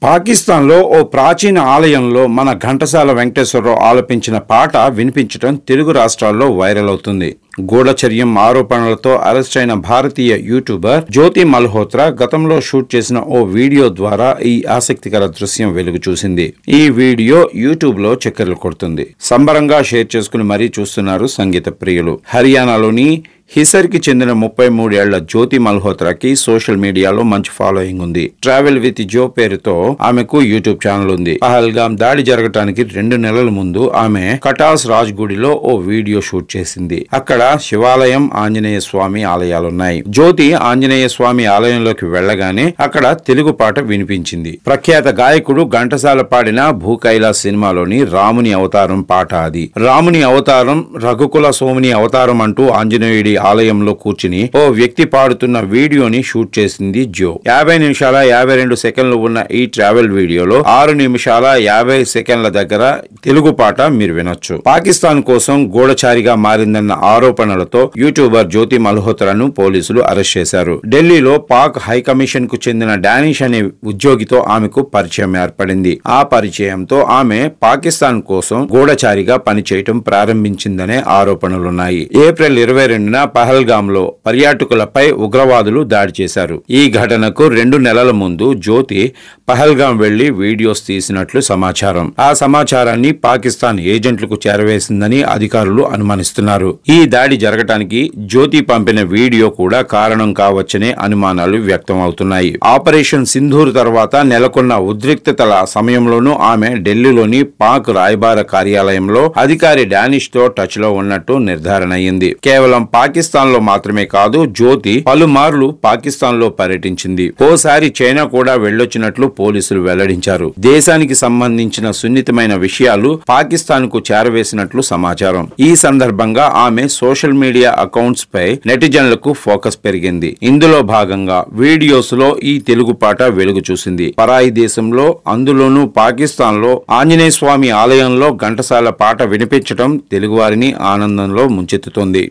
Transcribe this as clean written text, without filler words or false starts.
పాకిస్తాన్లో ఓ ప్రాచీన ఆలయంలో మన ఘంటసాల వెంకటేశ్వరరావు ఆలపించిన పాట వినిపించడం తెలుగు రాష్ట్రాల్లో వైరల్ అవుతుంది. గూఢచర్యం ఆరోపణలతో అరెస్ట్ అయిన భారతీయ యూట్యూబర్ జ్యోతి మల్హోత్రా గతంలో షూట్ చేసిన ఓ వీడియో ద్వారా ఈ ఆసక్తికర దృశ్యం వెలుగు చూసింది. ఈ వీడియో యూట్యూబ్ లో చక్కర్లు కొడుతుంది. సంబరంగా షేర్ చేసుకుని మరీ చూస్తున్నారు సంగీత ప్రియులు. హర్యానాలోని హిసర్కి చెందిన 33 ఏళ్ల జ్యోతి మల్హోత్రాకి సోషల్ మీడియాలో మంచి ఫాలోయింగ్ ఉంది. ట్రావెల్ విత్ జో పేరుతో ఆమెకు యూట్యూబ్ ఛానల్ ఉంది. పహల్గామ్ దాడి జరగటానికి 2 నెలల ముందు ఆమె కటాస్ రాజ్ గుడిలో ఓ వీడియో షూట్ చేసింది. అక్కడ శివాలయం, ఆంజనేయ స్వామి ఆలయాలున్నాయి. జ్యోతి ఆంజనేయ స్వామి ఆలయంలోకి వెళ్లగానే అక్కడ తెలుగు పాట వినిపించింది. ప్రఖ్యాత గాయకుడు ఘంటసాల పాడిన భూకైలాస్ సినిమాలోని రాముని అవతారం పాట అది. రాముని అవతారం, రఘుకుల సోముని అవతారం అంటూ ఆంజనేయుడి ఆలయంలో కూర్చుని ఓ వ్యక్తి పాడుతున్న వీడియోని షూట్ చేసింది జో. 50 నిమిషాల 52 సెకండ్లు ఉన్న ఈ ట్రావెల్ వీడియోలో 6 నిమిషాల 50 సెకండ్ల దగ్గర తెలుగు పాట మీరు వినొచ్చు. పాకిస్తాన్ కోసం గూఢచారిగా మారిందన్న ఆరోపణలతో యూట్యూబర్ జ్యోతి మల్హోత్రాను పోలీసులు అరెస్ట్ చేశారు. ఢిల్లీలో పాక్ హైకమిషన్ కు చెందిన డానిష్ అనే ఉద్యోగితో ఆమెకు పరిచయం ఏర్పడింది. ఆ పరిచయంతో ఆమె పాకిస్తాన్ కోసం గూఢచారిగా పనిచేయటం ప్రారంభించిందనే ఆరోపణలున్నాయి. ఏప్రిల్ 22న పహల్గామ్ లో పర్యాటకులపై ఉగ్రవాదులు దాడి చేశారు. ఈ ఘటనకు 2 నెలల ముందు జ్యోతి పహల్గామ్ వెళ్లి వీడియోస్ తీసినట్లు సమాచారం. ఆ సమాచారాన్ని పాకిస్తాన్ ఏజెంట్లకు చేరవేసిందని అధికారులు అనుమానిస్తున్నారు. ఈ దాడి జరగటానికి జ్యోతి పంపిన వీడియో కూడా కారణం కావచ్చనే అనుమానాలు వ్యక్తం అవుతున్నాయి. ఆపరేషన్ సింధూర్ తర్వాత నెలకొన్న ఉద్రిక్తతల సమయంలోనూ ఆమె ఢిల్లీలోని పాక్ రాయబార కార్యాలయంలో అధికారి డానిష్ తో టచ్ లో ఉన్నట్టు నిర్ధారణ అయింది. కేవలం పాకిస్తాన్ లో మాత్రమే కాదు, జ్యోతి పలుమార్లు పాకిస్తాన్ లో పర్యటించింది. ఓసారి చైనా కూడా వెళ్లొచ్చినట్లు పోలీసులు వెల్లడించారు. దేశానికి సంబంధించిన సున్నితమైన విషయాలు పాకిస్తాన్ కు చేరవేసినట్లు సమాచారం. ఈ సందర్భంగా ఆమె సోషల్ మీడియా అకౌంట్స్ పై నెటిజన్లకు ఫోకస్ పెరిగింది. ఇందులో భాగంగా వీడియోస్ లో ఈ తెలుగు పాట వెలుగు చూసింది. పరాయి దేశంలో, అందులోనూ పాకిస్తాన్ లో ఆంజనేయ స్వామి ఆలయంలో ఘంటసాల పాట వినిపించడం తెలుగువారిని ఆనందంలో ముంచెత్తుతోంది.